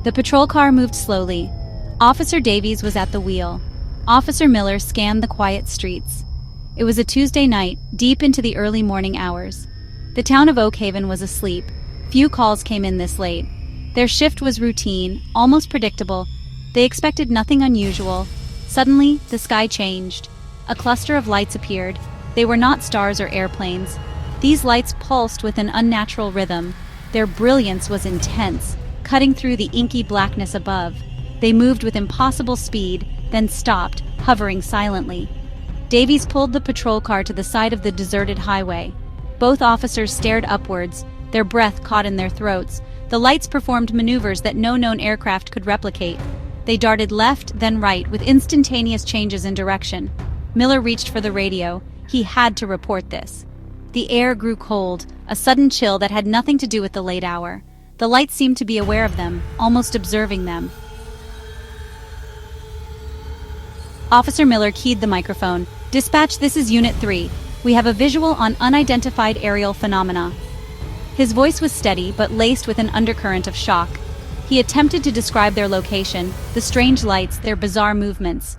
The patrol car moved slowly. Officer Davies was at the wheel. Officer Miller scanned the quiet streets. It was a Tuesday night, deep into the early morning hours. The town of Oak Haven was asleep. Few calls came in this late. Their shift was routine, almost predictable. They expected nothing unusual. Suddenly, the sky changed. A cluster of lights appeared. They were not stars or airplanes. These lights pulsed with an unnatural rhythm. Their brilliance was intense, cutting through the inky blackness above. They moved with impossible speed, then stopped, hovering silently. Davies pulled the patrol car to the side of the deserted highway. Both officers stared upwards, their breath caught in their throats. The lights performed maneuvers that no known aircraft could replicate. They darted left, then right, with instantaneous changes in direction. Miller reached for the radio. He had to report this. The air grew cold, a sudden chill that had nothing to do with the late hour. The lights seemed to be aware of them, almost observing them. Officer Miller keyed the microphone. "Dispatch, this is Unit 3. We have a visual on unidentified aerial phenomena." His voice was steady, but laced with an undercurrent of shock. He attempted to describe their location, the strange lights, their bizarre movements.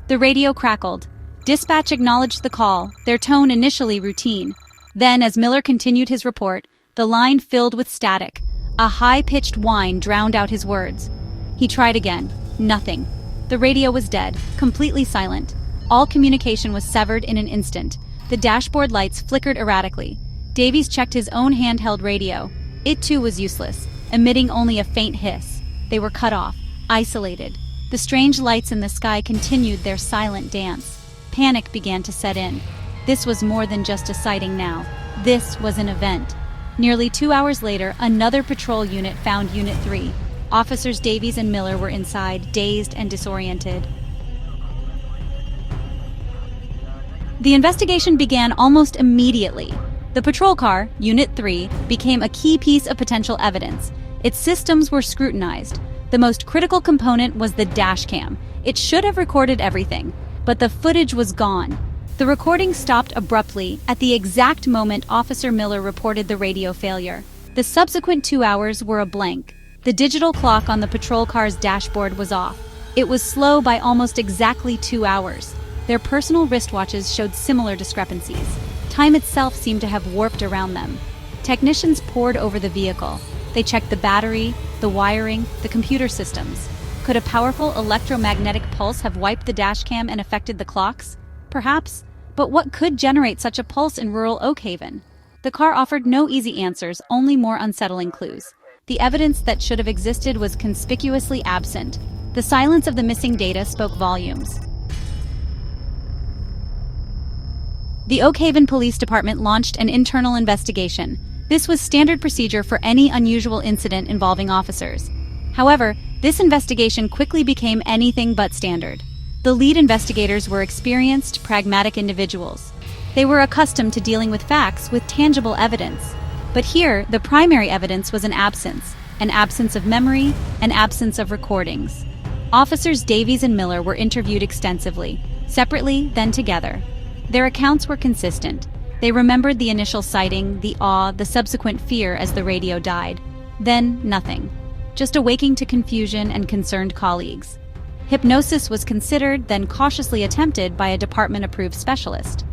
The radio crackled. Dispatch acknowledged the call, their tone initially routine. Then, as Miller continued his report, the line filled with static. A high-pitched whine drowned out his words. He tried again. Nothing. The radio was dead, completely silent. All communication was severed in an instant. The dashboard lights flickered erratically. Davies checked his own handheld radio. It too was useless, emitting only a faint hiss. They were cut off, isolated. The strange lights in the sky continued their silent dance. Panic began to set in. This was more than just a sighting now. This was an event. Nearly 2 hours later, another patrol unit found Unit 3. Officers Davies and Miller were inside, dazed and disoriented. The investigation began almost immediately. The patrol car, Unit 3, became a key piece of potential evidence. Its systems were scrutinized. The most critical component was the dashcam. It should have recorded everything, but the footage was gone. The recording stopped abruptly at the exact moment Officer Miller reported the radio failure. The subsequent 2 hours were a blank. The digital clock on the patrol car's dashboard was off. It was slow by almost exactly 2 hours. Their personal wristwatches showed similar discrepancies. Time itself seemed to have warped around them. Technicians pored over the vehicle. They checked the battery, the wiring, the computer systems. Could a powerful electromagnetic pulse have wiped the dashcam and affected the clocks? Perhaps, but what could generate such a pulse in rural Oak Haven? The car offered no easy answers, only more unsettling clues. The evidence that should have existed was conspicuously absent. The silence of the missing data spoke volumes. The Oak Haven Police Department launched an internal investigation. This was standard procedure for any unusual incident involving officers. However, this investigation quickly became anything but standard. The lead investigators were experienced, pragmatic individuals. They were accustomed to dealing with facts with tangible evidence. But here, the primary evidence was an absence of memory, an absence of recordings. Officers Davies and Miller were interviewed extensively, separately, then together. Their accounts were consistent. They remembered the initial sighting, the awe, the subsequent fear as the radio died. Then, nothing. Just a waking to confusion and concerned colleagues. Hypnosis was considered, then cautiously attempted by a department-approved specialist.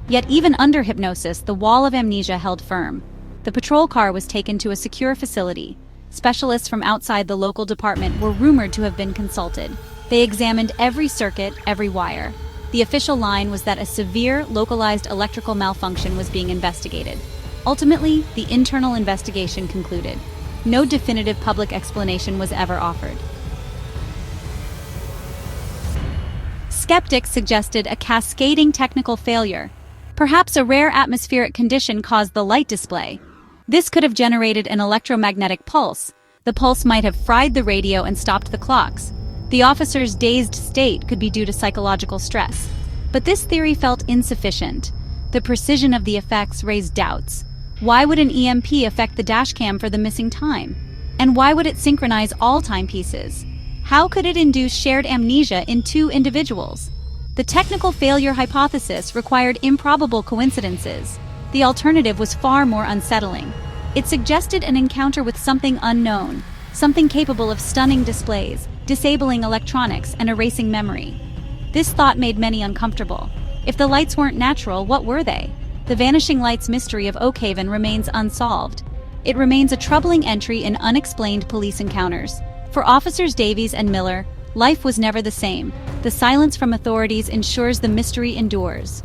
Yet even under hypnosis, the wall of amnesia held firm. The patrol car was taken to a secure facility. Specialists from outside the local department were rumored to have been consulted. They examined every circuit, every wire. The official line was that a severe, localized electrical malfunction was being investigated. Ultimately, the internal investigation concluded. No definitive public explanation was ever offered. Skeptics suggested a cascading technical failure. Perhaps a rare atmospheric condition caused the light display. This could have generated an electromagnetic pulse. The pulse might have fried the radio and stopped the clocks. The officer's dazed state could be due to psychological stress. But this theory felt insufficient. The precision of the effects raised doubts. Why would an EMP affect the dashcam for the missing time? And why would it synchronize all timepieces? How could it induce shared amnesia in two individuals? The technical failure hypothesis required improbable coincidences. The alternative was far more unsettling. It suggested an encounter with something unknown, something capable of stunning displays, disabling electronics, and erasing memory. This thought made many uncomfortable. If the lights weren't natural, what were they? The vanishing lights mystery of Oakhaven remains unsolved. It remains a troubling entry in unexplained police encounters. For Officers Davies and Miller, life was never the same. The silence from authorities ensures the mystery endures.